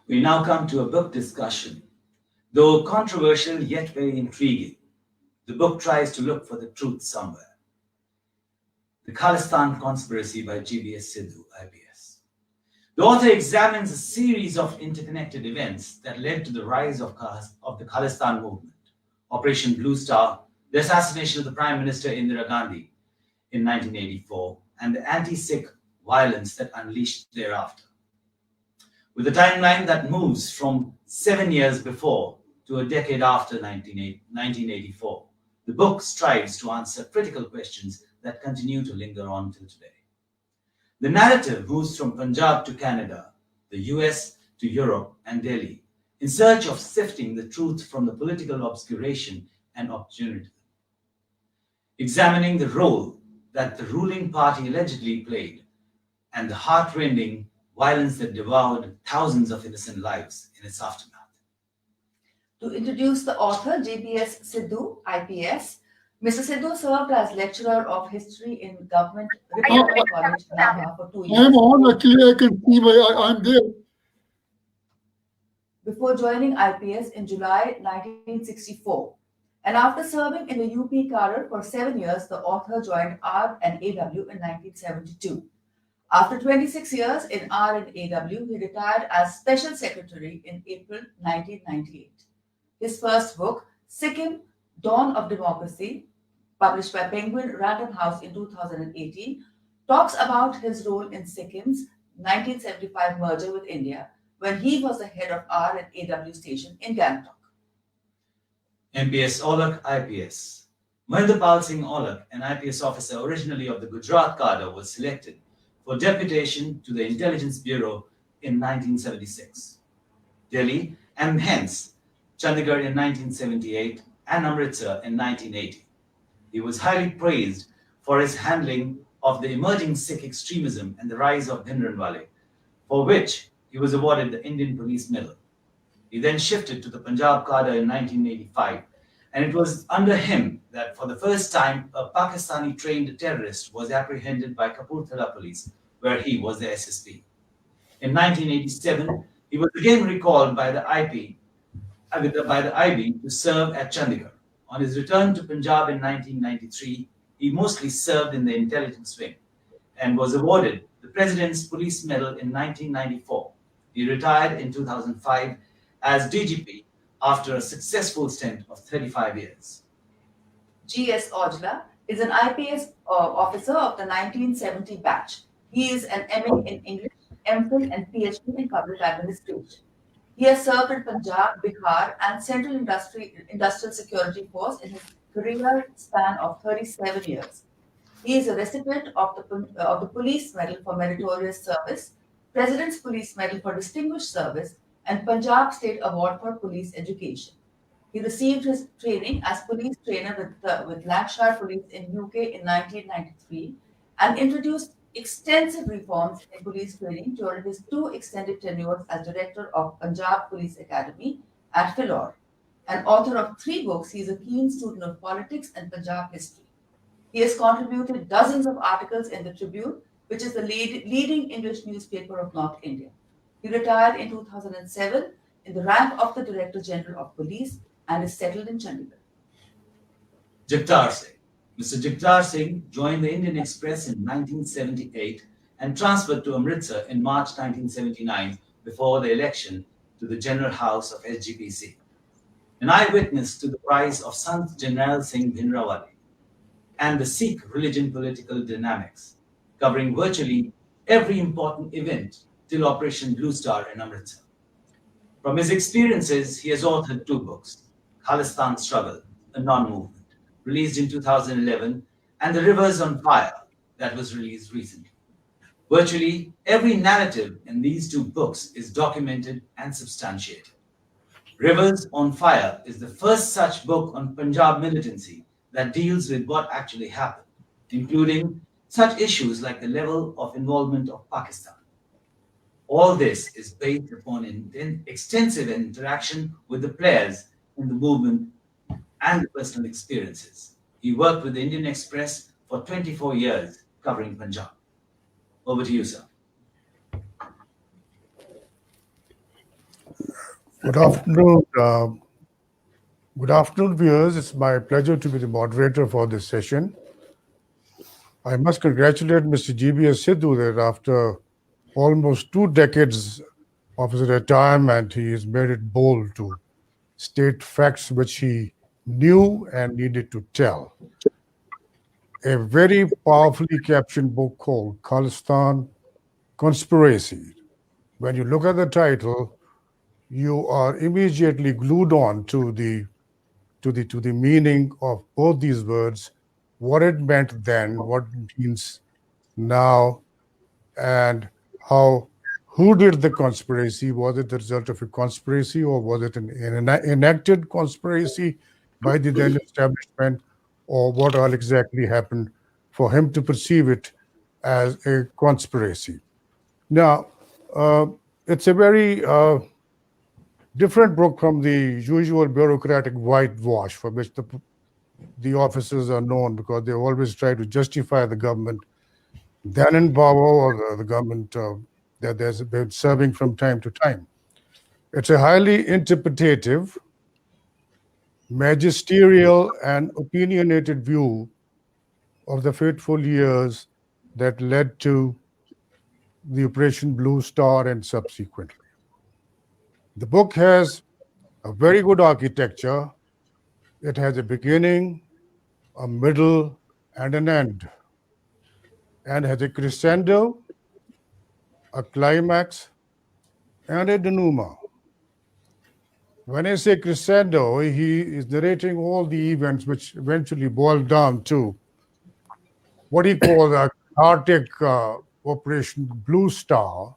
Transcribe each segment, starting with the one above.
We now come to a book discussion. Though controversial yet very intriguing, the book tries to look for the truth somewhere. The Khalistan Conspiracy by GBS Sidhu, IPS. The author examines a series of interconnected events that led to the rise of the Khalistan movement, Operation Blue Star, the assassination of the Prime Minister Indira Gandhi in 1984, and the anti-Sikh violence that unleashed thereafter. With a timeline that moves from 7 years before to a decade after 1984, the book strives to answer critical questions that continue to linger on till today. The narrative moves from Punjab to Canada, the US to Europe and Delhi, in search of sifting the truth from the political obscuration and opportunity, examining the role that the ruling party allegedly played and the heartrending violence that devoured thousands of innocent lives in its aftermath. To introduce the author, GBS Sidhu, IPS, Mr. Sidhu served as lecturer of history in Government Republic College, Nagpur for 2 I am years on, actually, I can see I'm there. before joining IPS in July 1964. And after serving in the UP cadre for 7 years, the author joined R and AW in 1972. After 26 years in R and AW, he retired as Special Secretary in April 1998. His first book, Sikkim, Dawn of Democracy, published by Penguin Random House in 2018, talks about his role in Sikkim's 1975 merger with India when he was the head of R and AW station in Gangtok. MPS Olak, IPS. Mahindra Singh Olak, an IPS officer originally of the Gujarat cadre, was selected for deputation to the Intelligence Bureau in 1976, Delhi, and hence Chandigarh in 1978 and Amritsar in 1980. He was highly praised for his handling of the emerging Sikh extremism and the rise of Bhindranwale, for which he was awarded the Indian Police Medal. He then shifted to the Punjab cadre in 1985, and it was under him that for the first time a Pakistani-trained terrorist was apprehended by Kapurthala police, where he was the SSP. In 1987, he was again recalled by the IB to serve at Chandigarh. On his return to Punjab in 1993, he mostly served in the intelligence wing and was awarded the President's Police Medal in 1994. He retired in 2005 as DGP after a successful stint of 35 years. G.S. Ojla is an IPS officer of the 1970 batch. He is an MA in English, MPhil and PhD in Public Administration. He has served in Punjab, Bihar, and Central Industrial Security Force in his career span of 37 years. He is a recipient of the Police Medal for Meritorious Service, President's Police Medal for Distinguished Service, and Punjab State Award for Police Education. He received his training as police trainer with Lancashire Police in UK in 1993 and introduced extensive reforms in police training during his 2 extended tenures as director of Punjab Police Academy at Philor. An author of 3 books, he is a keen student of politics and Punjab history. He has contributed dozens of articles in the Tribune, which is the leading English newspaper of North India. He retired in 2007 in the rank of the Director General of Police and is settled in Chandigarh. Jagtar Singh. Mr. Jagtar Singh joined the Indian Express in 1978 and transferred to Amritsar in March 1979 before the election to the General House of SGPC. An eyewitness to the rise of Sant Jarnail Singh Bhindranwale and the Sikh religion political dynamics, covering virtually every important event till Operation Blue Star in Amritsar. From his experiences, he has authored 2 books, Khalistan Struggle, A Non-Movement, released in 2011, and The Rivers on Fire, that was released recently. Virtually every narrative in these 2 books is documented and substantiated. Rivers on Fire is the first such book on Punjab militancy that deals with what actually happened, including such issues like the level of involvement of Pakistan. All this is based upon extensive interaction with the players in the movement and personal experiences. He worked with the Indian Express for 24 years covering Punjab. Over to you, sir. Good afternoon. Good afternoon, viewers. It's my pleasure to be the moderator for this session. I must congratulate Mr. GBS Sidhu that after almost 2 decades of his retirement, he has made it bold to state facts which he knew and needed to tell. A very powerfully captioned book called Khalistan Conspiracy. When you look at the title, you are immediately glued on to the meaning of both these words, what it meant then, what it means now, and who did the conspiracy? Was it the result of a conspiracy, or was it an enacted conspiracy by the then establishment, or what all exactly happened for him to perceive it as a conspiracy? Now, it's a very different book from the usual bureaucratic whitewash for which the officers are known, because they always try to justify the government then in power or the government that they've been serving from time to time. It's a highly interpretative, magisterial, and opinionated view of the fateful years that led to the Operation Blue Star and subsequently. The book has a very good architecture. It has a beginning, a middle, and an end, and has a crescendo, a climax, and a denouement. When I say crescendo, he is narrating all the events which eventually boil down to what he calls a cathartic Operation Blue Star,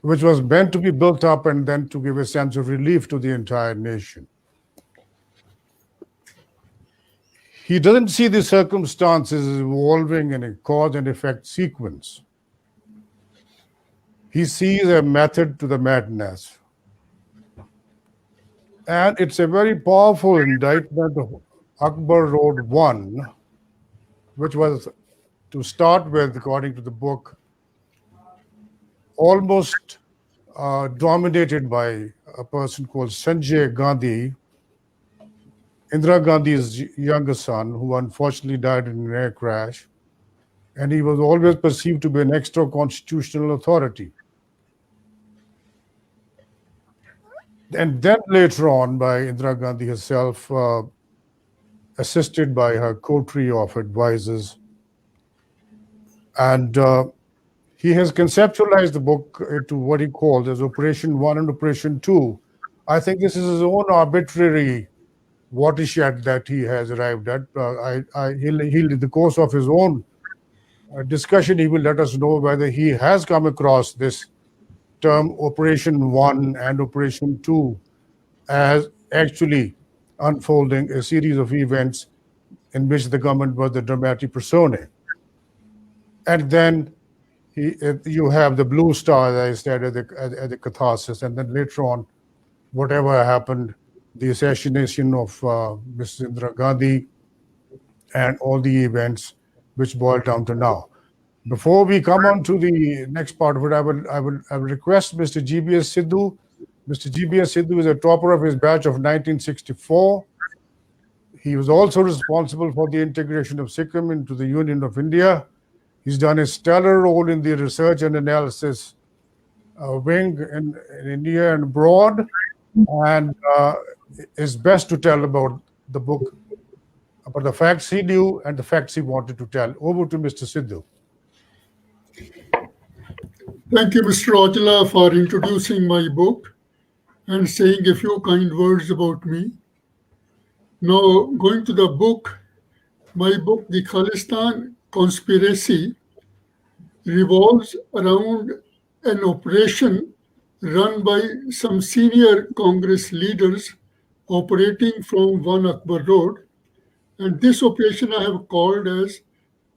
which was meant to be built up and then to give a sense of relief to the entire nation. He doesn't see the circumstances evolving in a cause and effect sequence. He sees a method to the madness. And it's a very powerful indictment of Akbar Road 1, which was, to start with, according to the book, almost dominated by a person called Sanjay Gandhi, Indira Gandhi's younger son, who unfortunately died in an air crash. And he was always perceived to be an extra constitutional authority. And then later on by Indira Gandhi herself, assisted by her coterie of advisors. And he has conceptualized the book into what he calls as Operation 1 and Operation 2. I think this is his own arbitrary watershed that he has arrived at. He'll, in the course of his own discussion, he will let us know whether he has come across this term Operation 1 and Operation 2 as actually unfolding a series of events in which the government was the dramatic personae. And then you have the Blue Star, as I said, as a catharsis, and then later on, whatever happened, the assassination of Mrs. Indira Gandhi and all the events which boil down to now. Before we come on to the next part of it, I will request Mr. GBS Sidhu. Mr. GBS Sidhu is a topper of his batch of 1964. He was also responsible for the integration of Sikkim into the Union of India. He's done a stellar role in the research and analysis wing in India and abroad, and is best to tell about the book, about the facts he knew and the facts he wanted to tell. Over to Mr. Sidhu. Thank you, Mr. Aujla, for introducing my book and saying a few kind words about me. Now, going to the book, my book, The Khalistan Conspiracy, revolves around an operation run by some senior Congress leaders operating from 1 Akbar Road. And this operation I have called as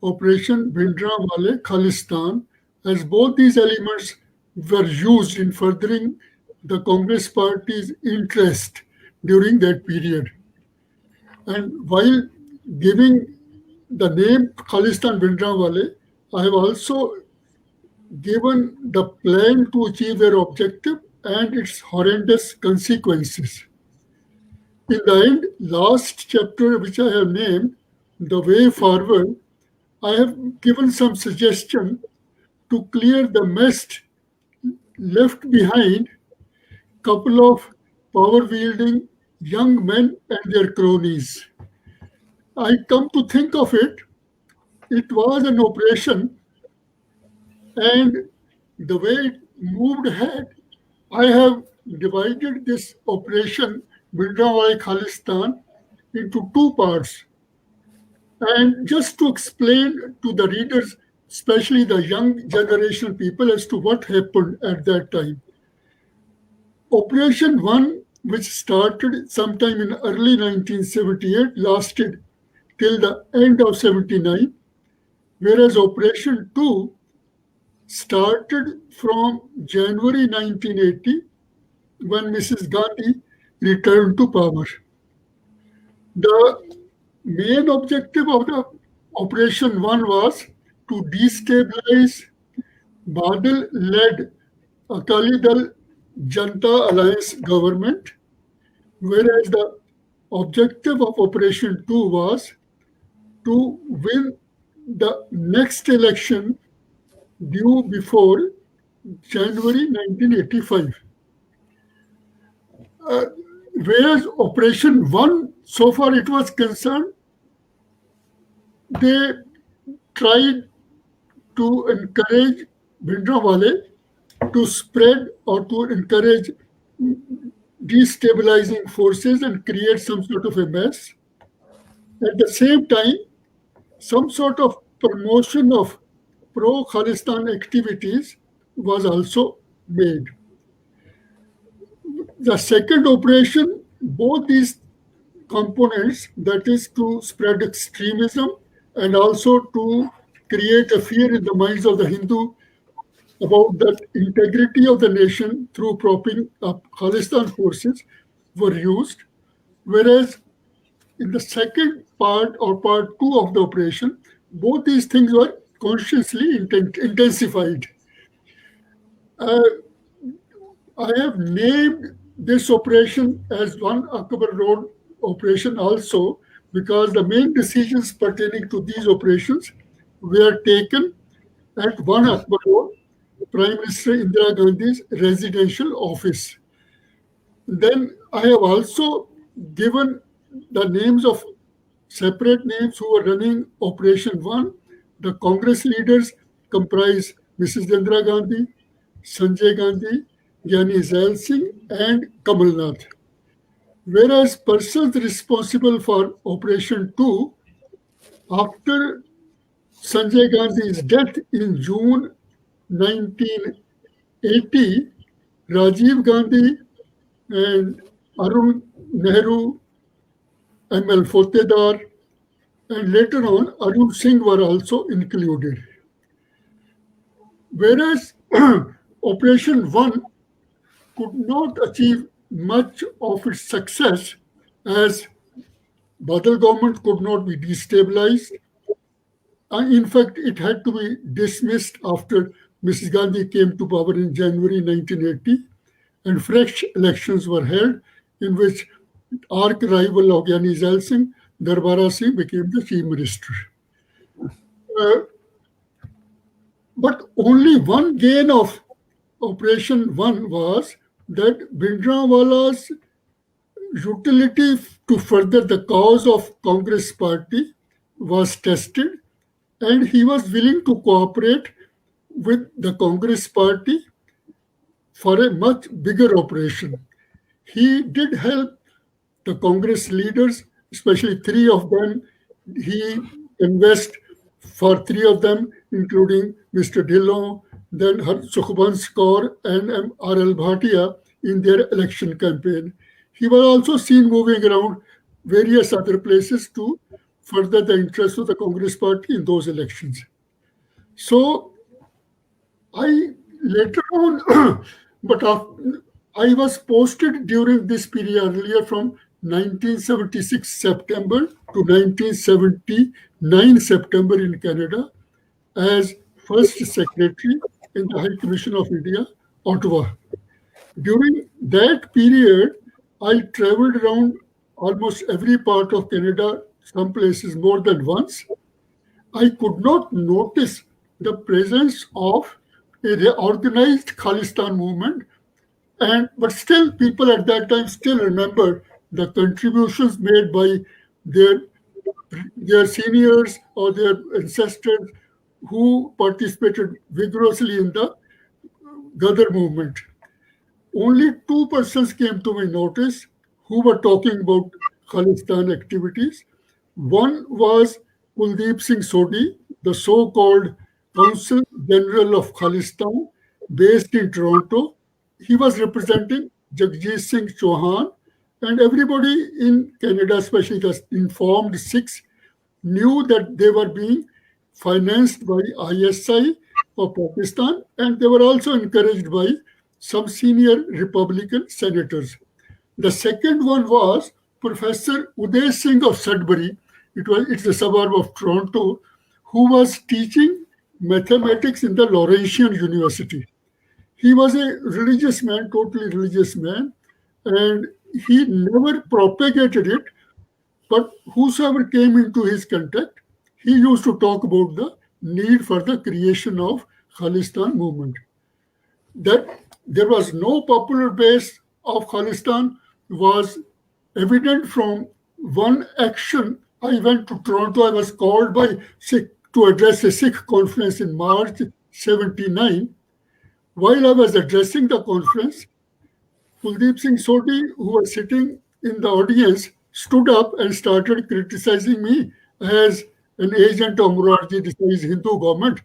Operation Bhindranwale Khalistan, as both these elements were used in furthering the Congress party's interest during that period. And while giving the name Khalistan Bhindranwale, I have also given the plan to achieve their objective and its horrendous consequences. In the end, last chapter, which I have named The Way Forward, I have given some suggestion to clear the mess left behind couple of power-wielding young men and their cronies. I come to think of it, it was an operation, and the way it moved ahead, I have divided this operation, Bhindranwale Khalistan, into two parts. And just to explain to the readers, especially the young generation people, as to what happened at that time. Operation 1, which started sometime in early 1978, lasted till the end of 79, whereas Operation 2 started from January 1980 when Mrs. Gandhi returned to power. The main objective of the Operation 1 was to destabilize Badal-led Akali Dal Janta Alliance government, whereas the objective of Operation 2 was to win the next election due before January 1985. Whereas Operation 1, so far it was concerned, they tried to encourage Bhindranwale to spread or to encourage destabilizing forces and create some sort of a mess. At the same time, some sort of promotion of pro-Khalistan activities was also made. The second operation, both these components, that is to spread extremism and also to create a fear in the minds of the Hindu about the integrity of the nation through propping up Khalistan forces, were used, whereas in the second part or part 2 of the operation, both these things were consciously intensified. I have named this operation as One Akbar Road operation also because the main decisions pertaining to these operations were taken at One Akbar Road, Prime Minister Indira Gandhi's residential office. Then I have also given the names of separate names who were running Operation 1. The Congress leaders comprise Mrs. Indira Gandhi, Sanjay Gandhi, Gyani Zail Singh, and Kamal Nath. Whereas persons responsible for Operation 2, after Sanjay Gandhi's death in June 1980, Rajiv Gandhi and Arun Nehru, M.L. Fotedar, and later on Arun Singh were also included. Whereas Operation 1 could not achieve much of its success as Badal government could not be destabilized. In fact, it had to be dismissed after Mrs. Gandhi came to power in January 1980, and fresh elections were held in which arch-rival of Gyani Zail Singh, Darbara Singh, became the chief minister. But only one gain of Operation 1 was that Bhindranwale's utility to further the cause of Congress party was tested, and he was willing to cooperate with the Congress party for a much bigger operation. He did help the Congress leaders, especially 3 of them. He invested for 3 of them, including Mr. Dhillon, then Sukhbans Kaur and R.L. Bhatia in their election campaign. He was also seen moving around various other places to further the interest of the Congress party in those elections. So I later on, but I was posted during this period earlier from 1976 September to 1979 September in Canada as First Secretary in the High Commission of India, Ottawa. During that period, I traveled around almost every part of Canada, some places more than once. I could not notice the presence of a organized Khalistan movement, but still people at that time still remember the contributions made by their their seniors or their ancestors who participated vigorously in the Ghadar movement. Only two persons came to my notice who were talking about Khalistan activities. One was Kuldeep Singh Sodhi, the so-called Consul General of Khalistan, based in Toronto. He was representing Jagjit Singh Chauhan, and everybody in Canada, especially the informed Sikhs, knew that they were being financed by ISI of Pakistan, and they were also encouraged by some senior Republican senators. The second one was Professor Uday Singh of Sudbury. It's a suburb of Toronto, who was teaching mathematics in the Laurentian University. He was a religious man, totally religious man, and he never propagated it, but whosoever came into his contact, he used to talk about the need for the creation of Khalistan movement. That there was no popular base of Khalistan was evident from one action. I went to Toronto. I was called by Sikh to address a Sikh conference in March 79. While I was addressing the conference, Kuldeep Singh Sodhi, who was sitting in the audience, stood up and started criticizing me as an agent of Morarji Desai's Hindu government.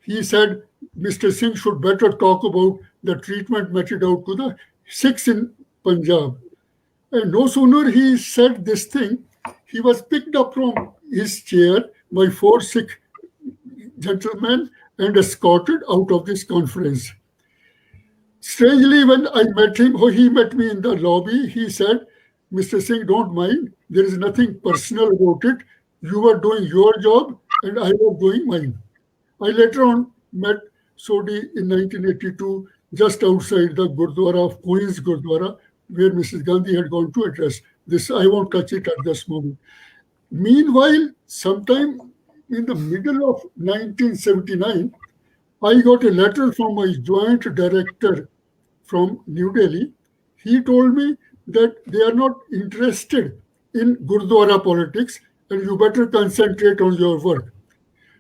He said Mr. Singh should better talk about the treatment meted out to the Sikhs in Punjab. And no sooner he said this thing, he was picked up from his chair by four Sikh gentlemen and escorted out of this conference. Strangely, when I met him, or he met me in the lobby, he said, Mr. Singh, don't mind. There is nothing personal about it. You were doing your job and I was doing mine. I later on met Sodhi in 1982 just outside the Gurdwara of Queen's Gurdwara, where Mrs. Gandhi had gone to address this. I won't touch it at this moment. Meanwhile, sometime in the middle of 1979, I got a letter from my joint director from New Delhi. He told me that they are not interested in Gurdwara politics and you better concentrate on your work.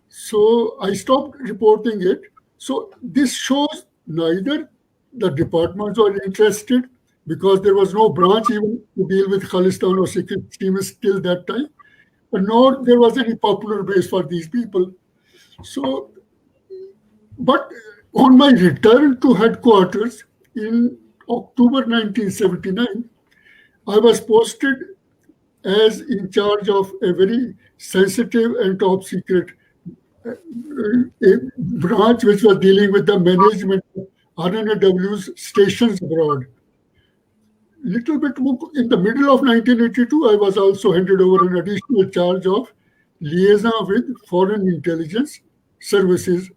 So I stopped reporting it. So this shows neither the departments were interested because there was no branch even to deal with Khalistan or Sikh extremists till that time, nor there was any popular base for these people. So, but on my return to headquarters in October 1979, I was posted as in charge of a very sensitive and top secret a branch which was dealing with the management of RNAW's stations abroad. Little bit in the middle of 1982, I was also handed over an additional charge of liaison with foreign intelligence services.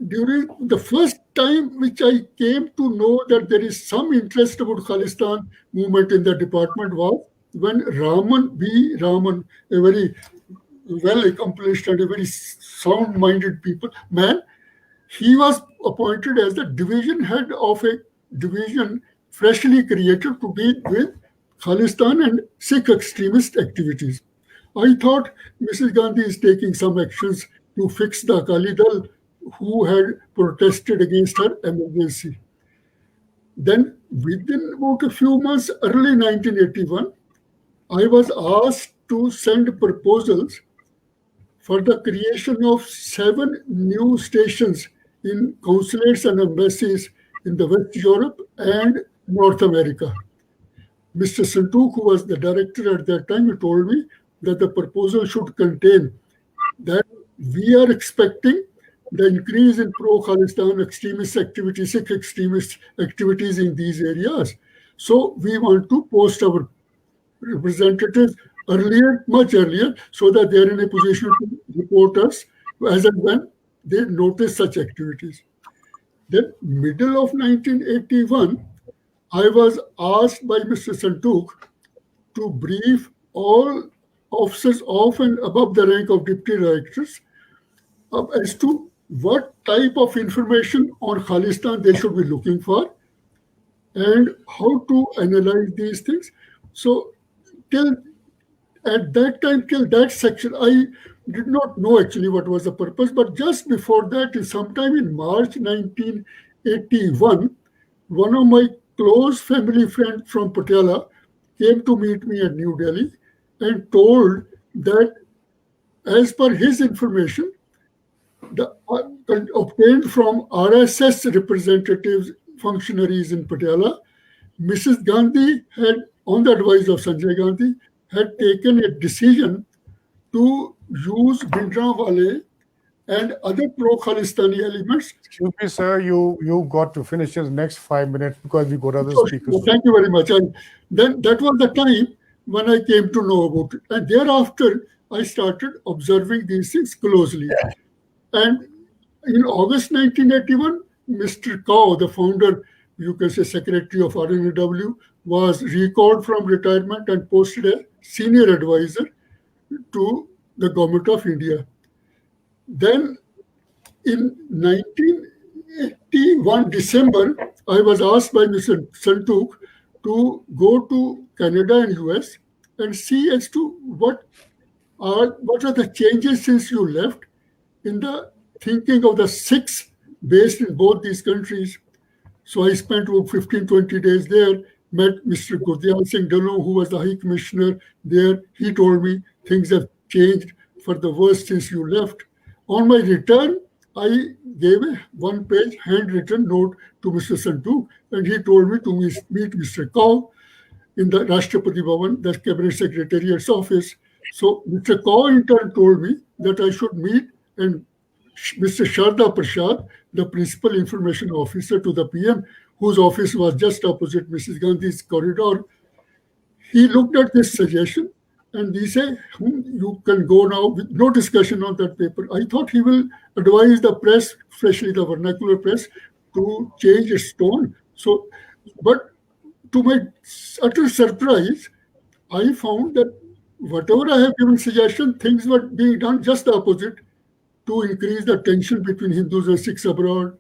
During the first time which I came to know that there is some interest about Khalistan movement in the department was when Raman B. Raman, a very well accomplished and a very sound-minded man, he was appointed as the division head of a division freshly created to deal with Khalistan and Sikh extremist activities. I thought Mrs. Gandhi is taking some actions to fix the Akali Dal who had protested against her emergency. Then within about a few months, early 1981, I was asked to send proposals for the creation of 7 new stations in consulates and embassies in the West Europe and North America. Mr. Santook, who was the director at that time, he told me that the proposal should contain that we are expecting the increase in pro-Khalistan extremist activities, Sikh extremist activities in these areas. So we want to post our representatives earlier, much earlier, so that they are in a position to report us as and when they notice such activities. Then middle of 1981, I was asked by Mr. Santuk to brief all officers of and above the rank of deputy directors as to what type of information on Khalistan they should be looking for and how to analyze these things. So till at that time, till that section, I did not know actually what was the purpose, but just before that, sometime in March 1981, one of my close family friends from Patiala came to meet me at New Delhi and told that as per his information, the, obtained from RSS representatives, functionaries in Patiala, Mrs. Gandhi had, on the advice of Sanjay Gandhi, had taken a decision to use Bhindranwale and other pro-Khalistani elements. Excuse me, sir, you got to finish in the next 5 minutes because we got other So, speakers. thank you very much. And then that was the time when I came to know about it. And thereafter, I started observing these things closely. And in August 1981, Mr. Kao, the founder, you can say secretary of RNAW, was recalled from retirement and posted as senior advisor to the government of India. Then in 1981 December, I was asked by Mr. Santuk to go to Canada and US and see as to what are the changes since you left in the thinking of the Sikhs based in both these countries. So I spent about 15, 20 days there, met Mr. Gurdial Singh Dhillon, who was the High Commissioner there. He told me things have changed for the worse since you left. On my return, I gave a one-page handwritten note to Mr. Santuk, and he told me to meet Mr. Kao in the Rashtrapati Bhavan, the Cabinet Secretariat's office. So Mr. Kao in turn told me that I should meet and Mr. Sharda Prasad, the Principal Information Officer to the PM, whose office was just opposite Mrs. Gandhi's corridor, he looked at this suggestion and he said, you can go now with no discussion on that paper. I thought he will advise the press, especially the vernacular press, to change its tone. So, but to my utter surprise, I found that whatever I have given suggestion, things were being done just the opposite, to increase the tension between Hindus and Sikhs abroad,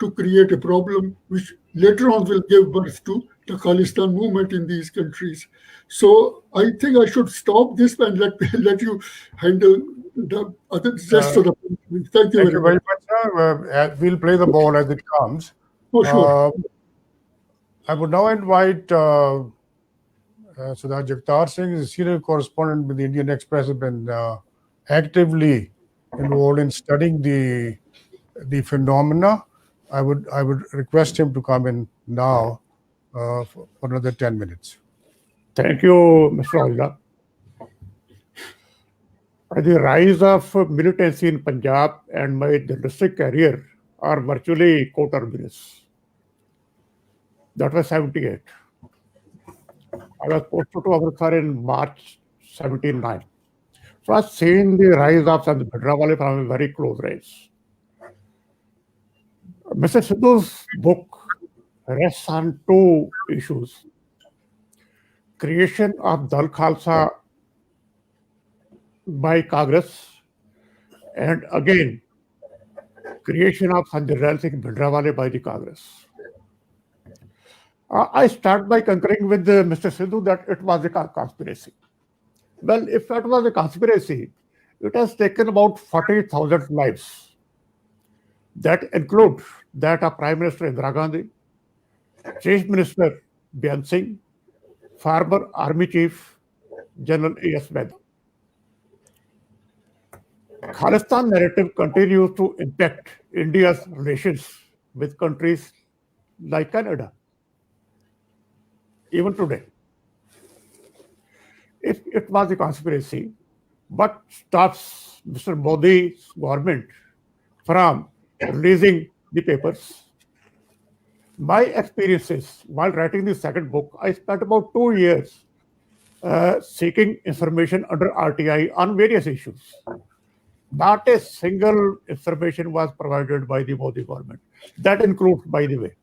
to create a problem which later on will give birth to the Khalistan movement in these countries. So I think I should stop this and let you handle the other rest of the. Thank you very much, sir. We'll play the ball as it comes. For sure. I would now invite Sudha Jagtar Singh, is a senior correspondent with the Indian Express, has been actively involved in studying the phenomena. I would request him to come in now for another 10 minutes. Thank you, Mr. Aujla. The rise of militancy in Punjab and my journalistic career are virtually coterminous. That was 78. I was posted to Amritsar in March 79. So I've seen the rise of Bhindranwale from a very close range. Mr. Sidhu's book rests on two issues: creation of Dal Khalsa by Congress, and again, creation of Sanjay Singh Bhindranwale by the Congress. I start by concurring with Mr. Sidhu that it was a conspiracy. Well, if it was a conspiracy, it has taken about 40,000 lives. That includes that of Prime Minister Indira Gandhi, Chief Minister Byan Singh, former Army Chief General A.S. Mehta. Khalistan narrative continues to impact India's relations with countries like Canada, even today. If it was a conspiracy, what stops Mr. Modi's government from releasing the papers? My experiences while writing the second book, I spent about 2 years seeking information under RTI on various issues. Not a single information was provided by the Modi government. That includes, by the way,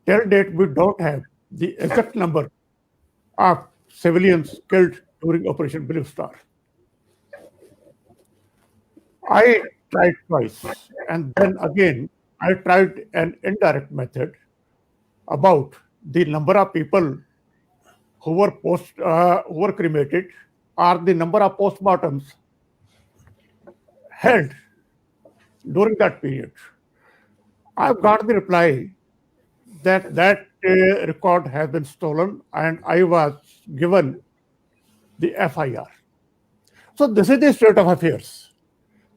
till date, we don't have the exact number of civilians killed during Operation Blue Star. I tried twice, and then again, I tried an indirect method about the number of people who were cremated or the number of postmortems held during that period. I've got the reply that record has been stolen and I was given the FIR. So this is the state of affairs.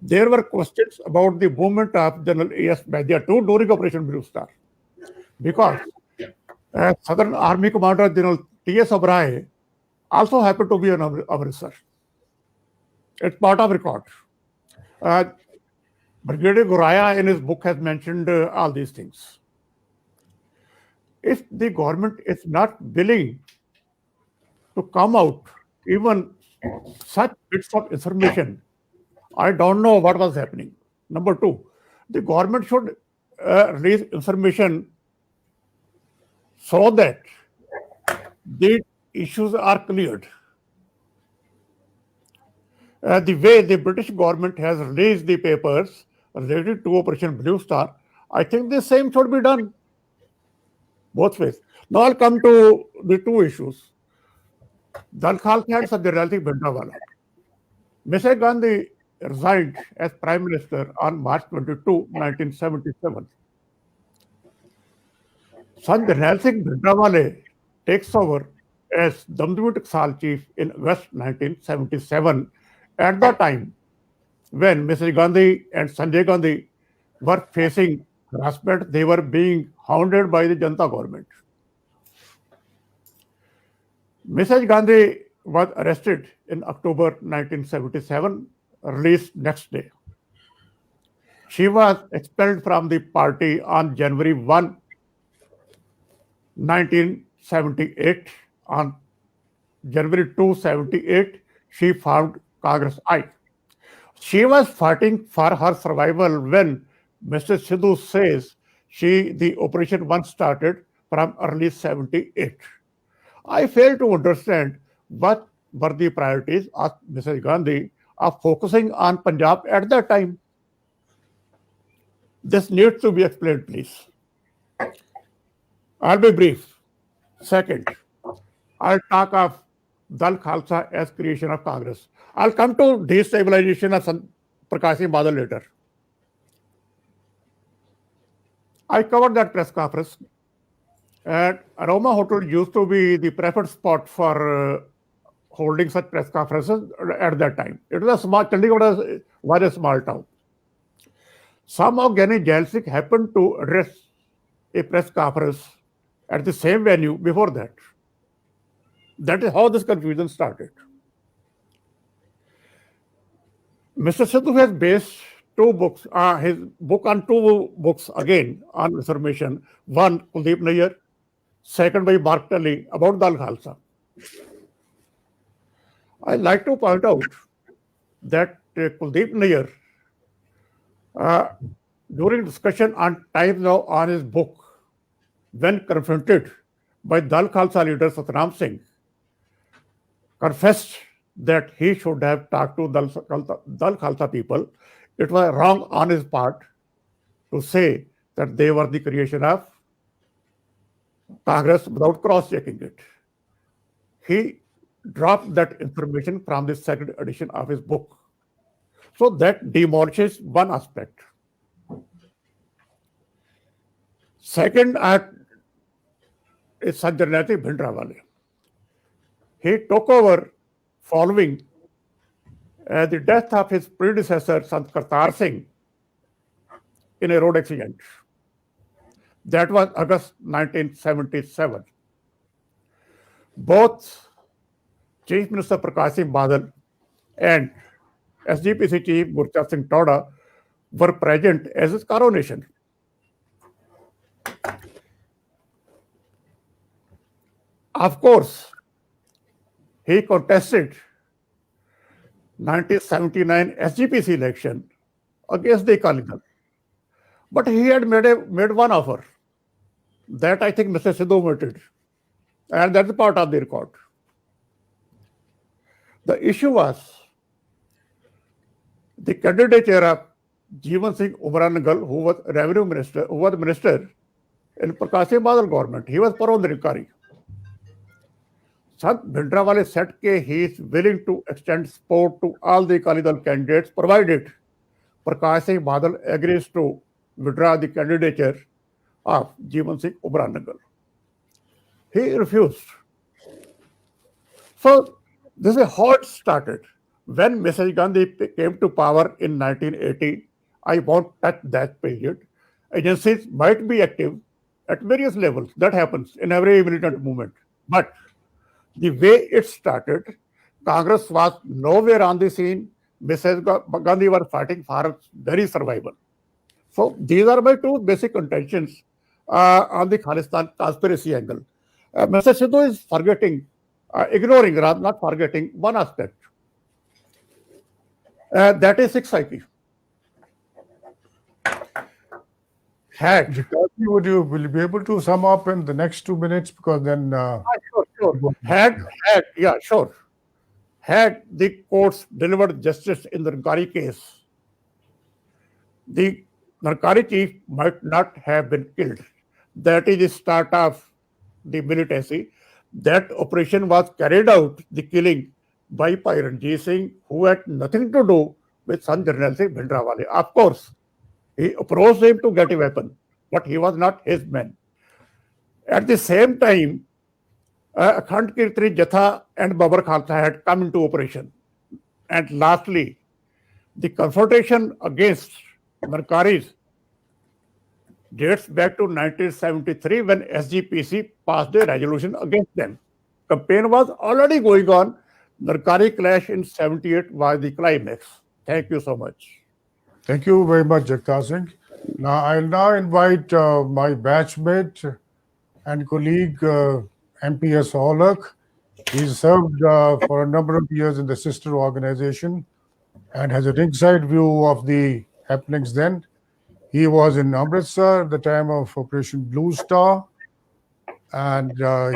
There were questions about the movement of General A.S. Bhatia too during Operation Blue Star, because Southern Army Commander General T.S. Oberoi also happened to be an Amritsar. It's part of record. Brigadier Goraya in his book has mentioned all these things. If the government is not willing to come out even such bits of information, I don't know what was happening. Number two, the government should release information so that the issues are cleared. The way the British government has released the papers related to Operation Blue Star, I think the same should be done both ways. Now I'll come to the two issues. Dal Khalsa and Sajjanati Bhindranwale. Mr. Gandhi resigned as Prime Minister on March 22, 1977. Sant Jarnail Singh Bhindranwale takes over as Damdami Taksal chief in August 1977, at the time when Mr. Gandhi and Sanjay Gandhi were facing harassment. They were being hounded by the Janata government. Mrs. Gandhi was arrested in October 1977, released next day. She was expelled from the party on January 1, 1978. On January 2, 78, she formed Congress I. She was fighting for her survival when Mr. Sidhu says the operation once started from early 78. I fail to understand what were the priorities of Mrs. Gandhi of focusing on Punjab at that time. This needs to be explained, please. I'll be brief. Second, I'll talk of Dal Khalsa as creation of Congress. I'll come to destabilization of Prakash Singh Badal later. I covered that press conference. And Aroma Hotel used to be the preferred spot for holding such press conferences at that time. It was a small, Chandigarh was a small town. Somehow Gyani Jail Sikh happened to address a press conference at the same venue before that. That is how this confusion started. Mr. Sidhu has based two books, his book on two books again on information. One, Kuldeep Nayyar, second by Mark Tully about Dal Khalsa. I'd like to point out that Kuldeep Nayyar, during discussion on Times Now on his book, when confronted by Dal Khalsa leader Satnam Singh, confessed that he should have talked to Dal Khalsa people. It was wrong on his part to say that they were the creation of Congress without cross-checking it. He dropped that information from the second edition of his book. So that demolishes one aspect. Second act is Sant Jarnail Singh Bhindranwale. He took over following the death of his predecessor, Sant Kartar Singh, in a road accident. That was August 1977. Both Chief Minister Prakash Singh Badal and SGPC Chief Gurchat Singh Toda were present as his coronation. Of course, he contested 1979 SGPC election against the Akali Dal. But he had made one offer that I think Mr. Sidhu omitted, and that's part of the record. The issue was the candidature of Jeevan Singh Umran-Nagal, who was revenue minister, who was minister in Prakash Singh Badal government. He was Parondarikari. Sant Bhindranwale said that he is willing to extend support to all the Akali Dal candidates, provided Prakash Singh Badal agrees to withdraw the candidature of Jeevan Singh Umran-Nagal. He refused. So this is how it started. When Mrs. Gandhi came to power in 1980, I won't touch that period. Agencies might be active at various levels. That happens in every militant movement. But the way it started, Congress was nowhere on the scene. Mrs. Gandhi was fighting for its very survival. So these are my two basic contentions on the Khalistan conspiracy angle. Mr. Sidhu is forgetting, ignoring, rather not forgetting, one aspect. That is 6IP. Had Jakazi, will you be able to sum up in the next 2 minutes? Because then sure. Had the courts delivered justice in the Narkari case, the Narkari chief might not have been killed. That is the start of the militancy. That operation was carried out, the killing, by Ranjit Singh, who had nothing to do with Sant Jarnail Singh Bhindranwale. Of course, he approached him to get a weapon, but he was not his man. At the same time, Akhand Kirtani Jatha and Babar Khalsa had come into operation. And lastly, the confrontation against Narkaris dates back to 1973 when SGPC passed a resolution against them. Campaign was already going on. Narkari clash in 78 was the climax. Thank you so much. thank you very much, Jagtar Singh. Now, I'll now invite my batchmate and colleague, MPS Aulak. He's served for a number of years in the sister organization and has a ringside view of the happenings then. He was in Amritsar at the time of Operation Blue Star, and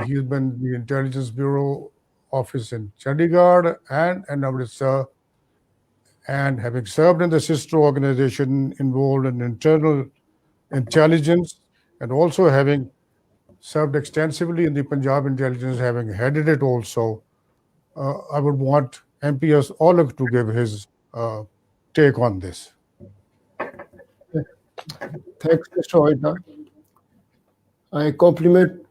he's been in the Intelligence Bureau office in Chandigarh and in Amritsar, and having served in the sister organization involved in internal intelligence, and also having served extensively in the Punjab intelligence, having headed it also, I would want MPS Aulak to give his take on this. Thanks, Mr. Oida. I compliment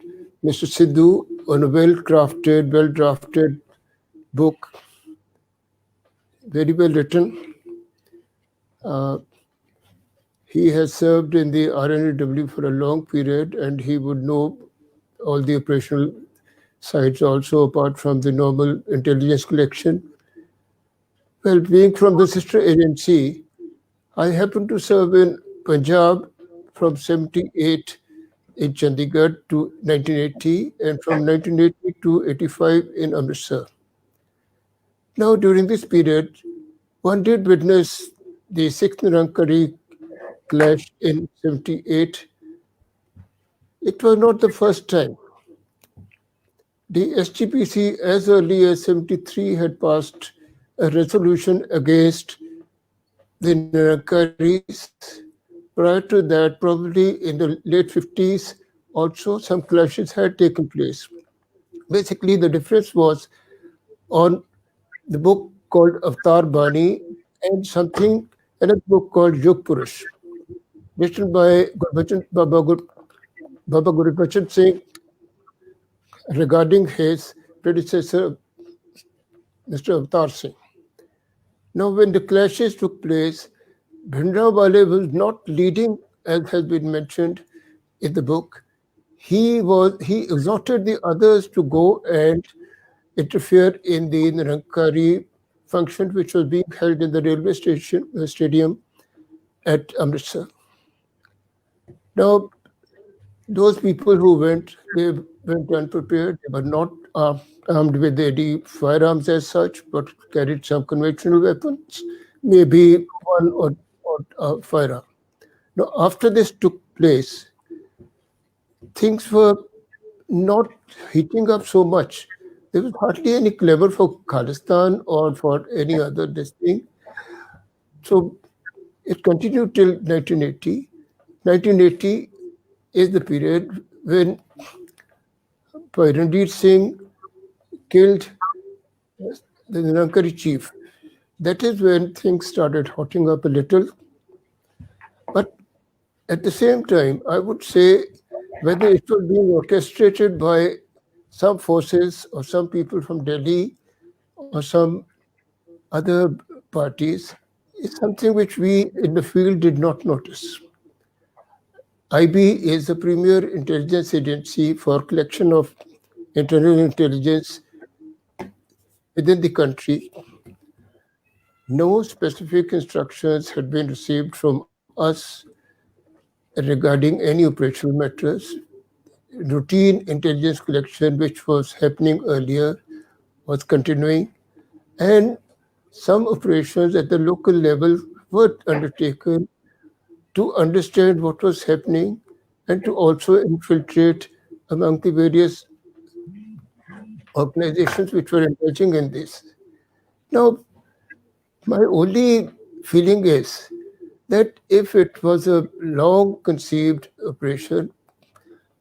Mr. Sidhu on a well-drafted book, very well written. He has served in the RNAW for a long period, and he would know all the operational sides also, apart from the normal intelligence collection. Well, being from the sister agency, I happened to serve in Punjab from 78 in Chandigarh to 1980, and from 1980 to 85 in Amritsar. Now, during this period, one did witness the 6th Nirankari clash in 78. It was not the first time. The SGPC, as early as 73, had passed a resolution against the Nirankaris. Prior to that, probably in the late 50s, also some clashes had taken place. Basically, the difference was on the book called Avatar Bani and another book called Yug Purush, written by Baba Gurbachan Singh regarding his predecessor, Mr. Avatar Singh. Now, when the clashes took place, Bhindranwale was not leading, as has been mentioned in the book. He exhorted the others to go and interfere in the Nirankari function, which was being held in the railway stadium at Amritsar. Now, Those people who went, they went unprepared. They were not armed with any firearms as such, but carried some conventional weapons, maybe one or firearm. Now, after this took place, things were not heating up so much. There was hardly any clamor for Khalistan or for any other this thing. So it continued till 1980. 1980 is the period when Ranjit Singh killed the Nirankari chief. That is when things started hotting up a little. But at the same time, I would say whether it was being orchestrated by some forces or some people from Delhi or some other parties is something which we in the field did not notice. IB is the premier intelligence agency for collection of internal intelligence within the country. No specific instructions had been received from us regarding any operational matters. Routine intelligence collection, which was happening earlier, was continuing, and some operations at the local level were undertaken to understand what was happening and to also infiltrate among the various organizations which were engaging in this. Now, my only feeling is that if it was a long conceived operation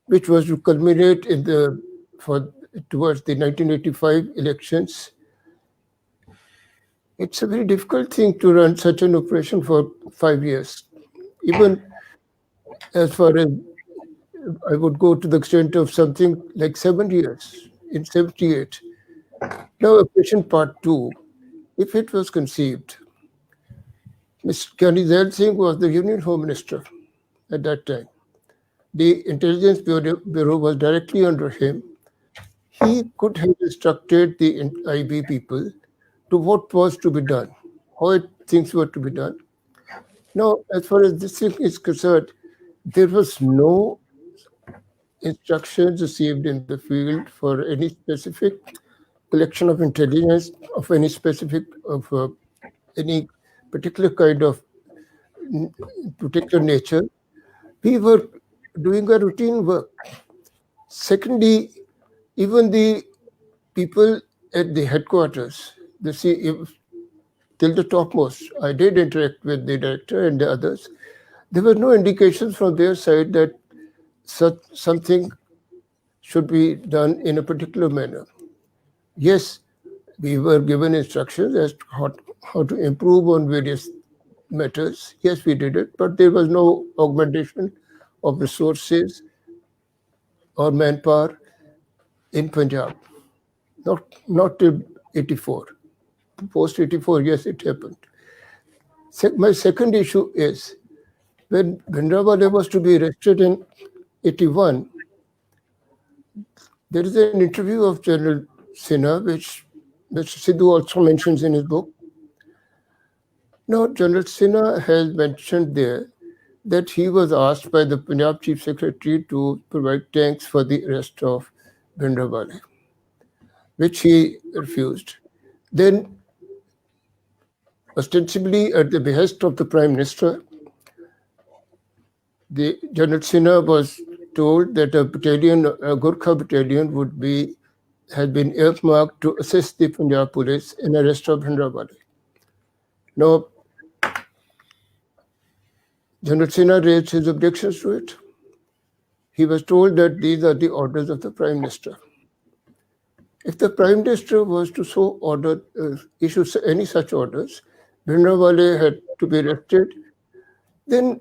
which was to culminate in towards the 1985 elections, it's a very difficult thing to run such an operation for 5 years. Even as far as I would go to the extent of something like 7 years in 78. Now, Operation Part 2, if it was conceived, Mr. Kyani Zail Singh was the Union Home Minister at that time. The Intelligence Bureau was directly under him. He could have instructed the IB people to what was to be done, how things were to be done. Now, as far as this thing is concerned, there was no instructions received in the field for any specific collection of intelligence of any any particular kind of particular nature. We were doing a routine work. Secondly, even the people at the headquarters, till the topmost, I did interact with the director and the others. There were no indications from their side that something should be done in a particular manner. Yes, we were given instructions as to how to improve on various matters. Yes, we did it, but there was no augmentation of resources or manpower in Punjab. Not till 84. Post 84, yes, it happened. My second issue is when Bhindranwale was to be arrested in 81, there is an interview of General Sinha, which Mr. Sidhu also mentions in his book. Now, General Sinha has mentioned there that he was asked by the Punjab Chief Secretary to provide tanks for the arrest of Bhindranwale, which he refused. Then, ostensibly at the behest of the Prime Minister, the General Sinha was told that a Gurkha battalion had been earmarked to assist the Punjab police in arrest of Bhindranwale. Now, General Sinha raised his objections to it. He was told that these are the orders of the Prime Minister. If the Prime Minister was to issue any such orders, Bhindranwale had to be arrested, then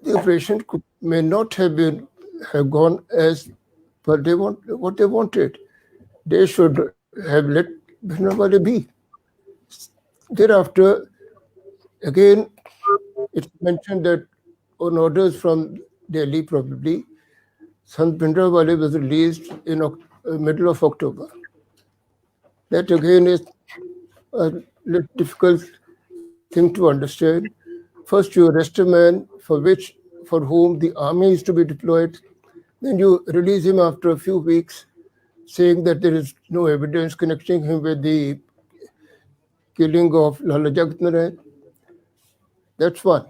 the operation may not have gone as per what they wanted. They should have let Bhindranwale be. Thereafter, again, it's mentioned that on orders from Delhi, probably, Sant Bhindranwale was released in middle of October. That again is a difficult thing to understand. First, you arrest a man for whom the army is to be deployed. Then you release him after a few weeks, saying that there is no evidence connecting him with the killing of Lala Jagat Narayan. That's one.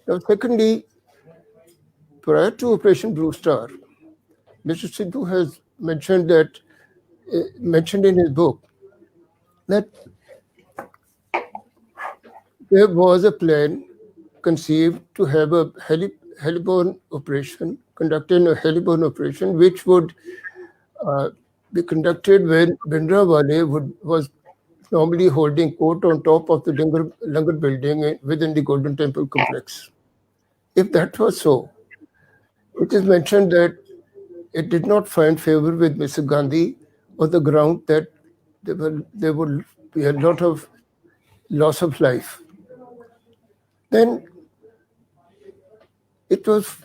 Now, secondly, prior to Operation Blue Star, Mr. Sidhu has mentioned in his book that there was a plan conceived to have a heliborne operation, conducting a heliborne operation, which would be conducted when Bhindranwale was normally holding court on top of the Langar building within the Golden Temple complex. If that was so, it is mentioned that it did not find favor with Mr. Gandhi on the ground that there would be a lot of loss of life. Then it was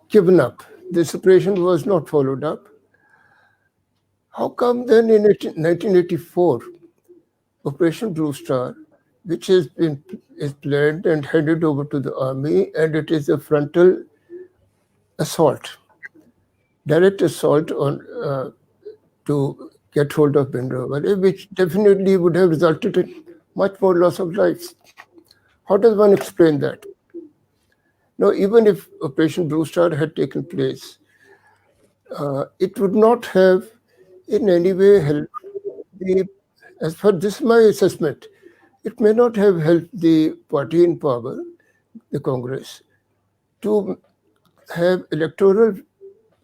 given up. This operation was not followed up. How come then in 1984, Operation Blue Star, which is planned and handed over to the army, and it is a frontal assault, direct assault on to get hold of Bhindranwale, which definitely would have resulted in much more loss of lives. How does one explain that? Now, even if Operation Blue Star had taken place, it would not have in any way helped as far this is my assessment, it may not have helped the party in power, the Congress, to have electoral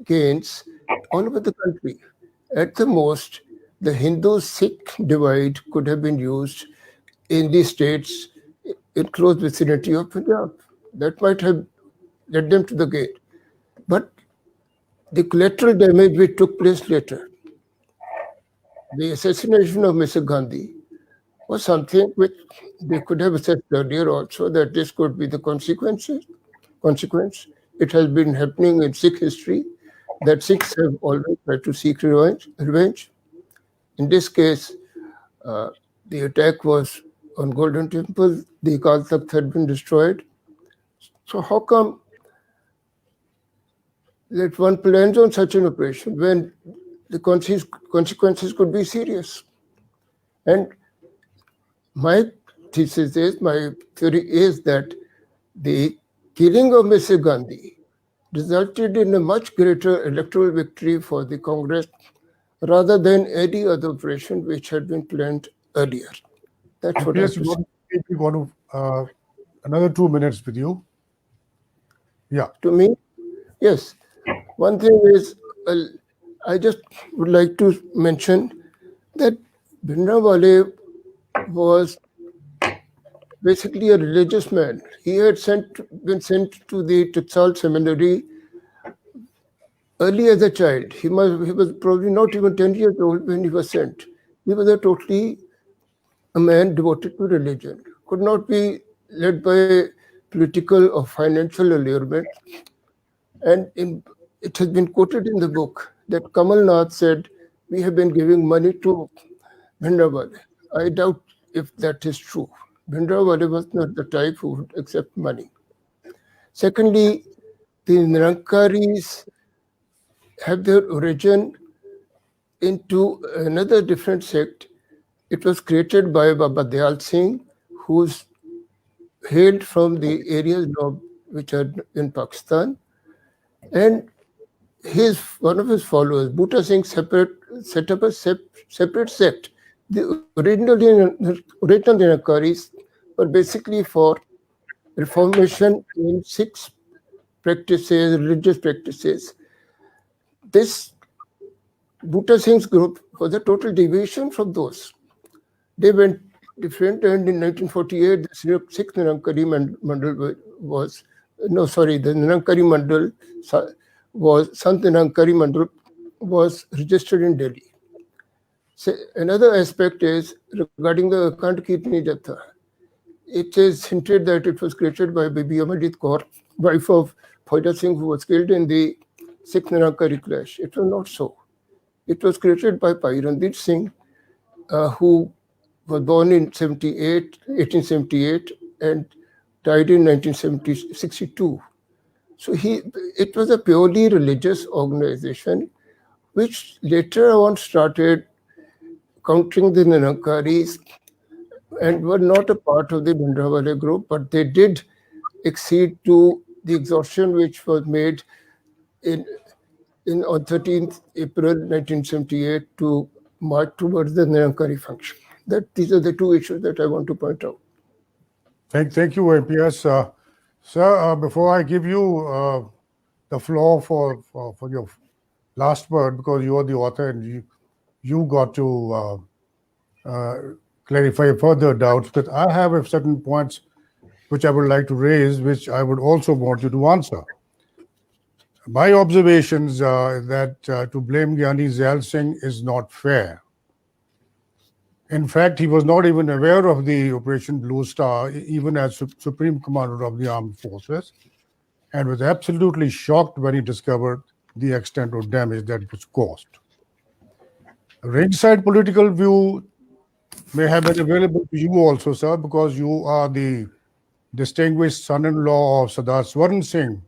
gains all over the country. At the most, the Hindu-Sikh divide could have been used in the states in close vicinity of Punjab. That might have led them to the gate. But the collateral damage which took place later, the assassination of Mr. Gandhi, was something which they could have assessed earlier also, that this could be the consequence. It has been happening in Sikh history, that Sikhs have always tried to seek revenge. In this case, the attack was on Golden Temple, the Akal Takht had been destroyed. So how come that one plans on such an operation when the consequences could be serious? And my theory is that the killing of Mr. Gandhi resulted in a much greater electoral victory for the Congress rather than any other operation which had been planned earlier. That's what I have to say. We want to another 2 minutes with you. Yeah. To me, yes. One thing is, I just would like to mention that Bhindranwale was basically a religious man. He had been sent to the Taksal seminary early as a child. He was probably not even 10 years old when he was sent. He was a man devoted to religion, could not be led by political or financial allurement. And it has been quoted in the book that Kamal Nath said, "We have been giving money to Bhindranwale." I doubt if that is true. Bhindranwale was not the type who would accept money. Secondly, the Nirankaris have their origin into another different sect. It was created by Baba Dayal Singh, who's hailed from the areas which are in Pakistan. And one of his followers, Butta Singh, set up a separate sect. The original Nirankaris were basically for reformation in Sikh practices, religious practices. This Butta Singh's group was a total deviation from those. They went different, and in 1948, the Sikh Nirankari Mandal the Nirankari Mandal Sant Nirankari Mandal was registered in Delhi. So another aspect is regarding the Akhand Kirtani Jatha. It is hinted that it was created by Bibi Amarjit Kaur, wife of Phoja Singh, who was killed in the Sikh Nirankari clash. It was not so. It was created by Bhai Ranjit Singh, who was born in 1878 and died in 1962. So it was a purely religious organization, which later on started countering the Nirankaris and were not a part of the Bhindranwale group, but they did accede to the exhaustion which was made on 13th April 1978 to march towards the Nirankari function. These are the two issues that I want to point out. Thank you, APS. Sir, before I give you the floor for your last word, because you are the author and you got to clarify further doubts, but I have certain points which I would like to raise, which I would also want you to answer. My observations are that to blame Gyani Zail Singh is not fair. In fact, he was not even aware of the Operation Blue Star, even as Supreme Commander of the Armed Forces, and was absolutely shocked when he discovered the extent of damage that was caused. A ringside political view may have been available to you also, sir, because you are the distinguished son-in-law of Sardar Swaran Singh,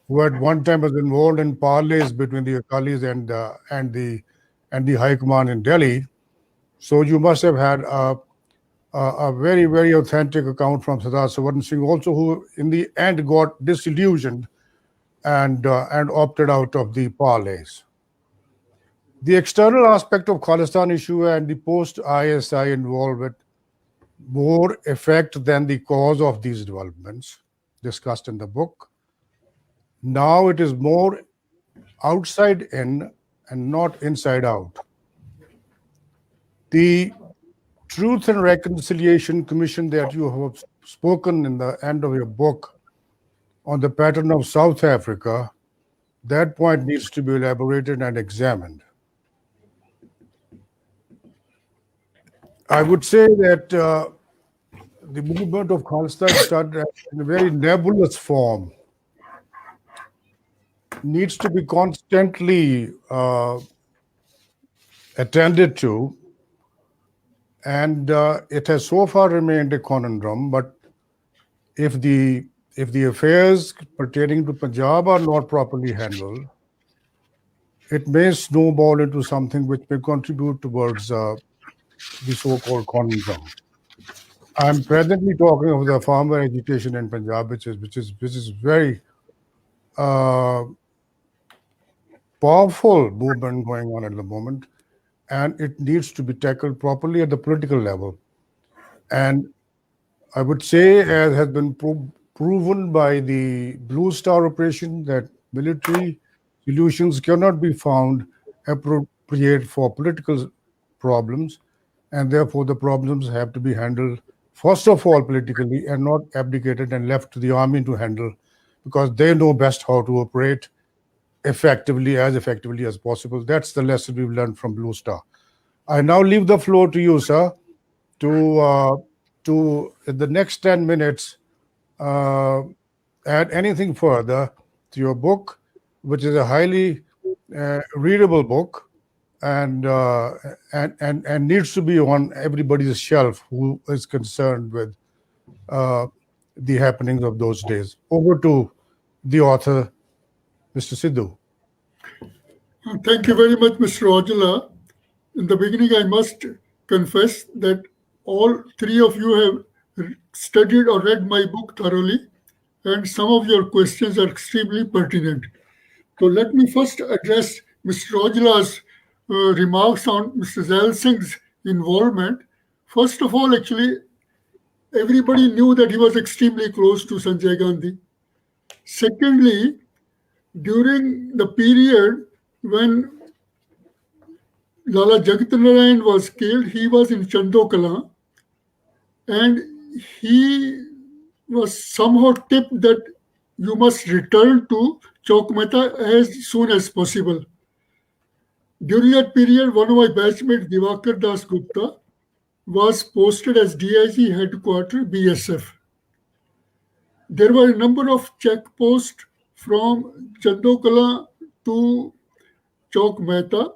who at one time was involved in parleys between the Akalis and the High Command in Delhi. So you must have had a very, very authentic account from Sardar Swaran Singh also, who in the end got disillusioned and opted out of the parleys. The external aspect of Khalistan issue and the post-ISI involvement more effect than the cause of these developments discussed in the book. Now it is more outside in and not inside out. The Truth and Reconciliation Commission that you have spoken in the end of your book on the pattern of South Africa, that point needs to be elaborated and examined. I would say that the movement of Khalistan started in a very nebulous form, needs to be constantly attended to, and it has so far remained a conundrum. But if the affairs pertaining to Punjab are not properly handled, it may snowball into something which may contribute towards the so-called conundrum. I'm presently talking of the farmer agitation in Punjab, which is very powerful movement going on at the moment, and it needs to be tackled properly at the political level. And I would say, as has been proven by the Blue Star operation, that military solutions cannot be found appropriate for political problems, and therefore the problems have to be handled first of all politically and not abdicated and left to the army to handle, because they know best how to operate effectively as possible. That's the lesson we've learned from Blue Star. I now leave the floor to you, sir, to in the next 10 minutes add anything further to your book, which is a highly readable book and needs to be on everybody's shelf who is concerned with the happenings of those days. Over to the author, Mr. Sidhu. Thank you very much, Mr. Ojala. In the beginning, I must confess that all three of you have studied or read my book thoroughly, and some of your questions are extremely pertinent. So let me first address Mr. Ojala's remarks on Mr. Zail Singh's involvement. First of all, actually, everybody knew that he was extremely close to Sanjay Gandhi. Secondly, during the period when Lala Jagat Narayan was killed, he was in Chandokala, and he was somehow tipped that you must return to Chowk Mehta as soon as possible. During that period, one of my batchmates, Diwakar Das Gupta, was posted as DIG headquarters, BSF. There were a number of checkposts from Chandokala to Chowk Mehta,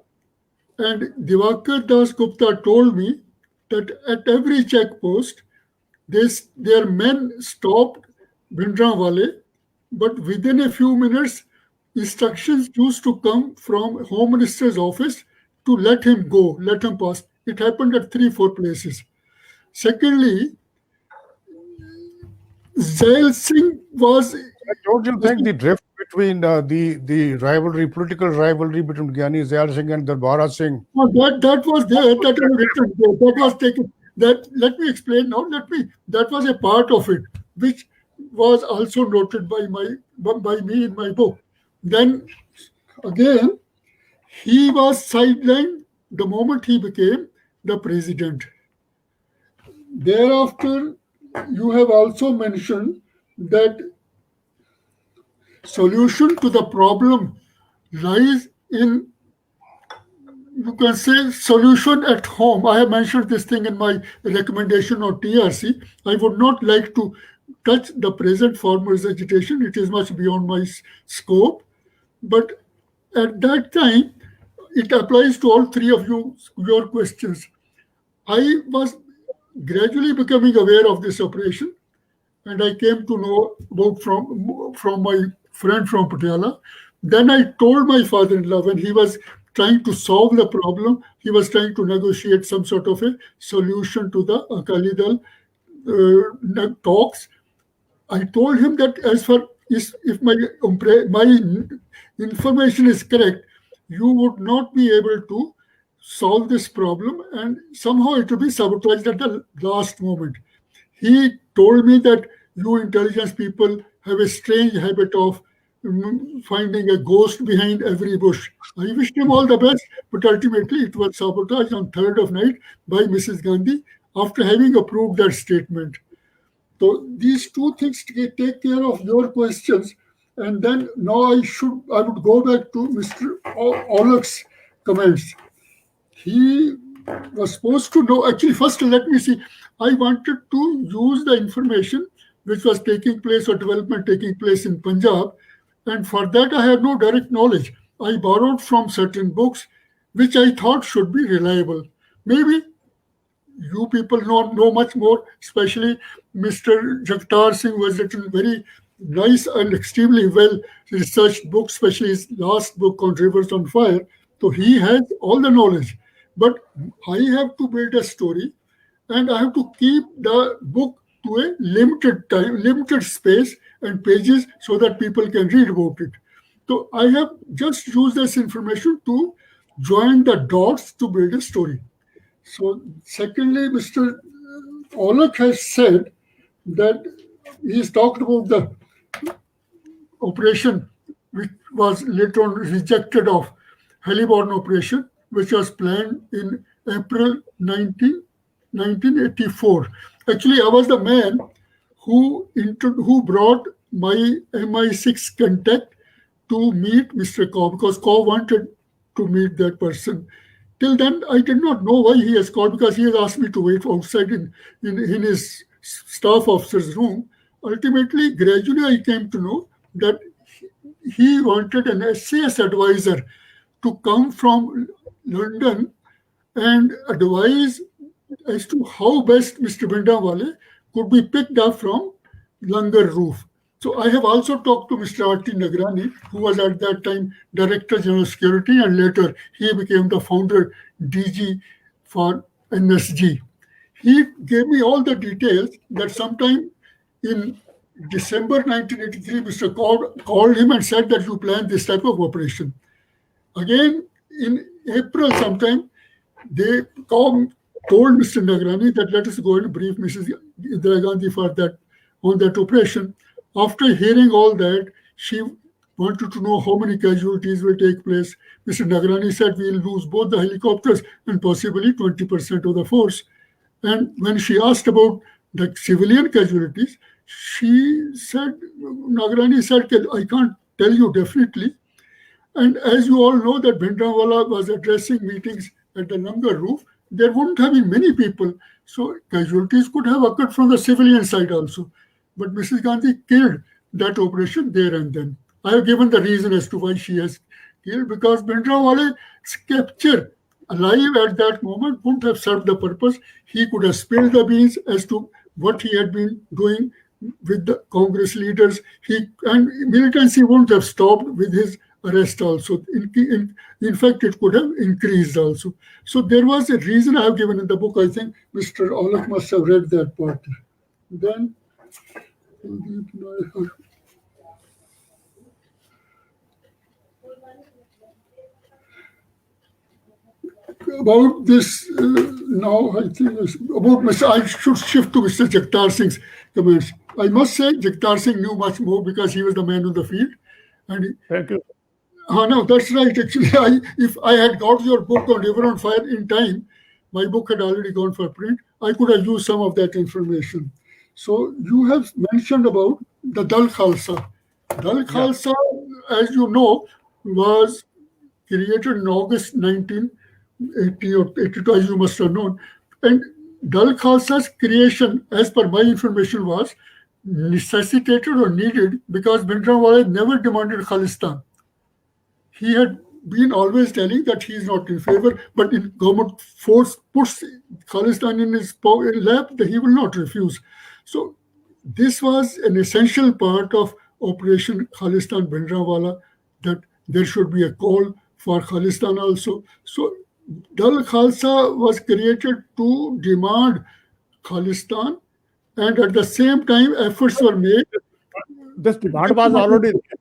and Diwakar Das Gupta told me that at every checkpost, their men stopped Bhindranwale, but within a few minutes, instructions used to come from Home Minister's office to let him go, let him pass. It happened at 3-4 places. Secondly, Zail Singh was. Don't you think the drift between the rivalry, political rivalry between Gyani Zail Singh and Darbara Singh? That was there. That was written there. That was taken. That let me explain now. That was a part of it, which was also noted by me in my book. Then again, he was sidelined the moment he became the president. Thereafter, you have also mentioned that solution to the problem lies in, you can say, solution at home. I have mentioned this thing in my recommendation on TRC. I would not like to touch the present farmers' agitation. It is much beyond my scope. But at that time, it applies to all three of your questions. I was gradually becoming aware of this operation, and I came to know about from my friend from Patiala. Then I told my father-in-law when he was trying to solve the problem, he was trying to negotiate some sort of a solution to the Akali Dal talks. I told him that as far if my information is correct, you would not be able to solve this problem, and somehow it will be sabotaged at the last moment. He told me that you intelligence people have a strange habit of finding a ghost behind every bush. I wished him all the best, but ultimately it was sabotaged on 3rd of night by Mrs. Gandhi after having approved that statement. So these two things take care of your questions. And then now I would go back to Mr. Olak's comments. He was supposed to know, actually, first let me see. I wanted to use the information which was taking place or development taking place in Punjab. And for that, I had no direct knowledge. I borrowed from certain books which I thought should be reliable. Maybe you people know much more, especially Mr. Jagtar Singh, who has written very nice and extremely well researched book, especially his last book on Rivers on Fire. So he has all the knowledge. But I have to build a story, and I have to keep the book to a limited time, limited space and pages so that people can read about it. So I have just used this information to join the dots to build a story. So secondly, Mr. Olak has said that he's talked about the operation which was later on rejected of Heliborne operation, which was planned in April 1984. Actually, I was the man who brought my MI6 contact to meet Mr. Kaur, because Kaur wanted to meet that person. Till then, I did not know why he has called, because he has asked me to wait outside in his staff officer's room. Ultimately, gradually, I came to know that he wanted an SAS advisor to come from London and advise as to how best Mr. Bhindranwale could be picked up from Langar Roof. So I have also talked to Mr. R.T. Nagrani, who was at that time Director General Security, and later he became the founder DG for NSG. He gave me all the details that sometime in December 1983, Mr. Kaur called him and said that you planned this type of operation. Again, in April sometime, they told Mr. Nagrani that let us go and brief Mrs. Indira Gandhi on that operation. After hearing all that, she wanted to know how many casualties will take place. Mr. Nagrani said we'll lose both the helicopters and possibly 20% of the force. And when she asked about the civilian casualties, Nagrani said, I can't tell you definitely. And as you all know that Bhindranwale was addressing meetings at the Langar Roof, there wouldn't have been many people. So casualties could have occurred from the civilian side also. But Mrs. Gandhi killed that operation there and then. I have given the reason as to why she has killed, because Bhindranwale's capture alive at that moment wouldn't have served the purpose. He could have spilled the beans as to what he had been doing with the Congress leaders. And militancy wouldn't have stopped with his arrest also. In fact, it could have increased also. So there was a reason I have given in the book. I think Mr. Olaf must have read that part. Then about this now, I think about Mr. I should shift to Mr. Jagtar Singh's comments. I must say Jagtar Singh knew much more because he was the man on the field. And Thank you. no, that's right. Actually, if I had got your book on River on Fire in time, my book had already gone for print. I could have used some of that information. So you have mentioned about the Dal Khalsa. Dal Khalsa, as you know, was created in August 1980 or 82, as you must have known. And Dal Khalsa's creation, as per my information, was necessitated or needed because Bhindranwale never demanded Khalistan. He had been always telling that he is not in favor, but in government force puts Khalistan in his lap, that he will not refuse. So this was an essential part of Operation Khalistan Bhindranwale, that there should be a call for Khalistan also. So Dal Khalsa was created to demand Khalistan, and at the same time efforts were made. This demand was already there.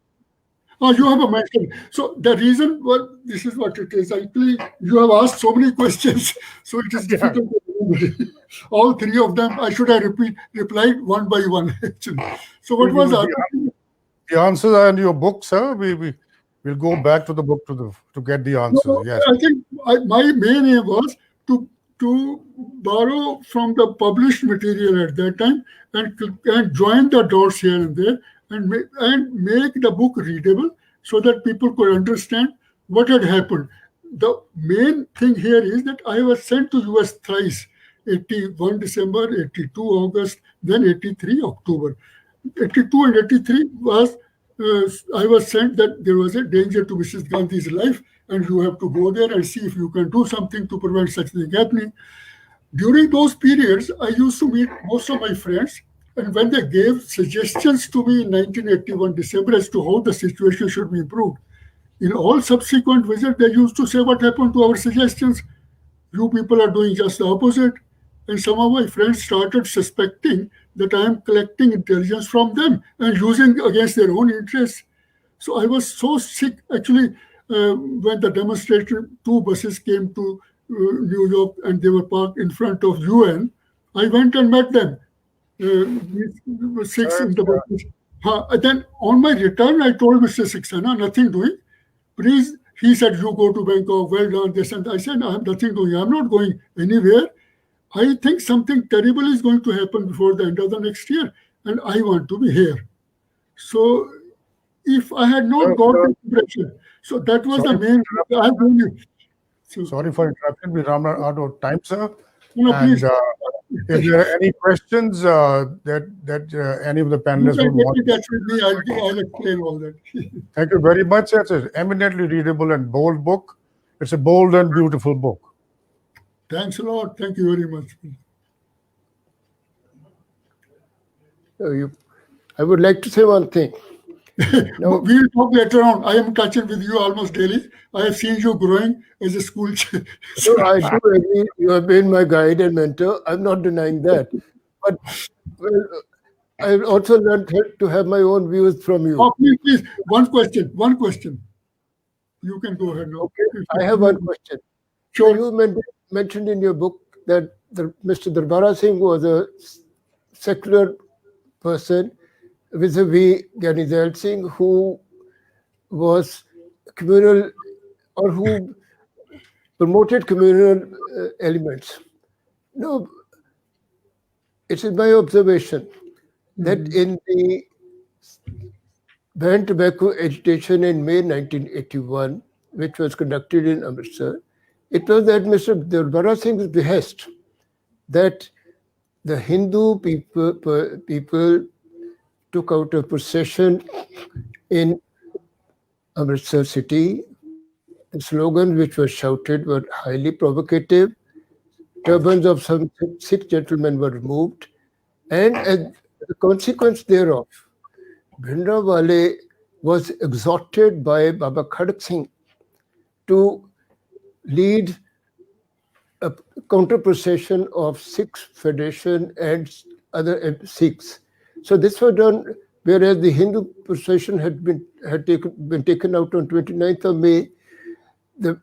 Oh, you have a mention. So the reason, well, this is what it is. Actually, you have asked so many questions, so it is difficult to remember. All three of them, I should have replied one by one, actually. So what was the answers are in your book, sir? We'll go back to the book to get the answers. No, Yes. I think my main aim was to borrow from the published material at that time and join the dots here and there and make the book readable so that people could understand what had happened. The main thing here is that I was sent to US thrice, 81 December, 82 August, then 83 October. 82 and 83 was I was sent that there was a danger to Mrs. Gandhi's life, and you have to go there and see if you can do something to prevent such thing happening. During those periods, I used to meet most of my friends, and when they gave suggestions to me in 1981 December as to how the situation should be improved, in all subsequent visits, they used to say, "What happened to our suggestions? You people are doing just the opposite." And some of my friends started suspecting that I am collecting intelligence from them and using against their own interests. So I was so sick, actually, when the demonstration, 2 buses came to New York and they were parked in front of UN. I went and met them. 6 in the buses. Then on my return, I told Mr. Saxena, nothing doing. Please, he said, you go to Bangkok, well done, this and I said, I have nothing doing. I'm not going anywhere. I think something terrible is going to happen before the end of the next year, and I want to be here. So if I had not got the impression, so that was the main. I've done it. So, Sorry for interrupting. We run out of time, sir. no, And please. if there are any questions that any of the You panelists can would get want, in touch with me. I'll explain all that. thank you very much. It's an eminently readable and bold book. It's a bold and beautiful book. Thanks a lot. Thank you very much. I would like to say one thing. No, we'll talk later on. I am touching with you almost daily. I have seen you growing as a school child. So I do agree. You have been my guide and mentor. I'm not denying that. But well, I also learned to have my own views from you. Oh, please, one question. You can go ahead now. Okay, I have one question. Sure. You mentioned in your book that Mr. Darbara Singh was a secular person vis-a-vis Gyani Zail Singh, who was communal or who promoted communal elements. No, it is my observation that in the ban tobacco agitation in May 1981, which was conducted in Amritsar, it was at Mr. Darbara Singh's behest that the Hindu people took out a procession in Amritsar city. The slogans which were shouted were highly provocative. Turbans of some Sikh gentlemen were removed. And The consequence thereof, Bhindranwale was exhorted by Baba Khadak Singh to lead a counter procession of Sikhs, Federation, and other Sikhs. So this was done, whereas the Hindu procession had been taken out on 29th of May.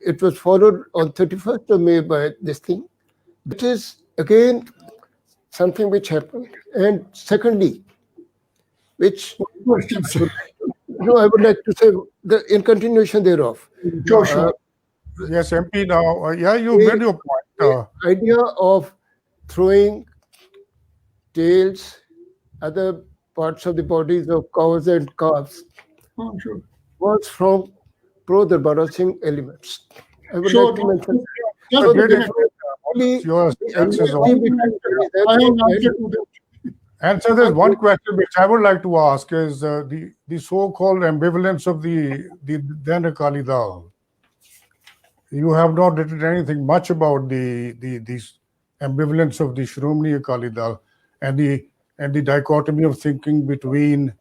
It was followed on 31st of May by this thing. It is again something which happened. And secondly, which Question, sir. I would like to say in continuation thereof. Sure. Yes, MP. Now, yeah, you made your point. The idea of throwing tails, other parts of the bodies of cows and calves Oh, sure. was from pro-Darbara Singh elements. I would Sure. like to mention Just So a minute. only Your chances of- I have an answer to that. And so there's one question which I would like to ask is the so-called ambivalence of the then Akali Dal. You have not written anything much about the ambivalence of the Shiromani Akali Dal and the dichotomy of thinking between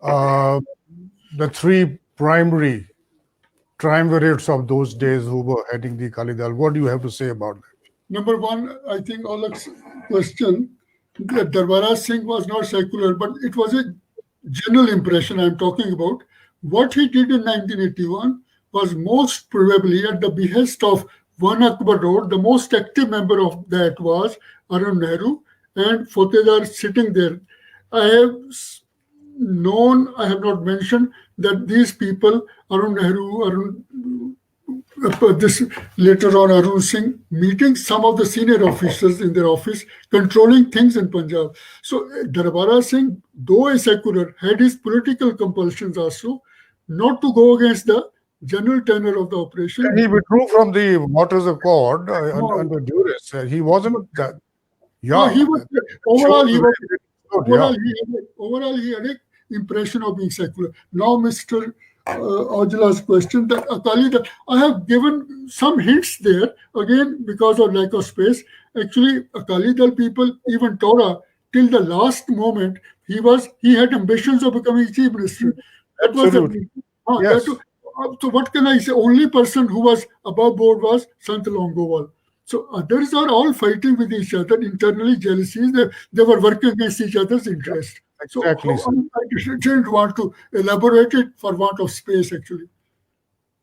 the three primary triumvirates of those days who were heading the Akali Dal. What do you have to say about that? Number one, I think Alak's question that Darbara Singh was not secular, but it was a general impression I'm talking about. What he did in 1981 was most probably at the behest of One Akbar Road. The most active member of that was Arun Nehru and Fatehdar sitting there. I have not mentioned that these people, Arun Nehru, this later on Arun Singh, meeting some of the senior officers in their office, controlling things in Punjab. So Darbara Singh, though a secular, had his political compulsions also not to go against the general tenor of the operation. And he withdrew from the Waters Accord under duress. He wasn't that. No, Yeah, he was overall. He was yeah. overall he had an impression of being secular. Now, Mr. Aujla's question that Akali Dal, I have given some hints there again because of lack of space. Actually, Akali Dal people, even Torah, till the last moment, he had ambitions of becoming chief minister. That was Absolutely. the, Yes. so what can I say? Only person who was above board was Sant Longowal. So others are all fighting with each other internally, jealousies. They were working against each other's interest. Exactly, So sir. I didn't want to elaborate it for want of space, actually.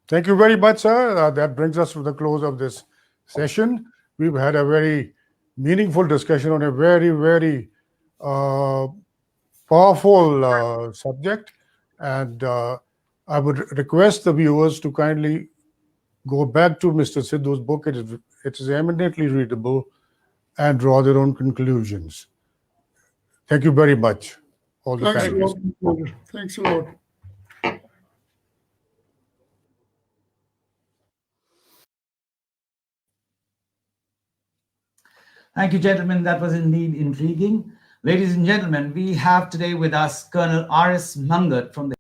Thank you very much, sir. That brings us to the close of this session. We've had a very meaningful discussion on a very, very powerful subject. And I would request the viewers to kindly go back to Mr. Sidhu's book. It is eminently readable and draw their own conclusions. Thank you very much, all the Thanks a panelists. lot. Thanks a lot. Thank you, gentlemen. That was indeed intriguing. Ladies and gentlemen, we have today with us Colonel R.S. Mangat from the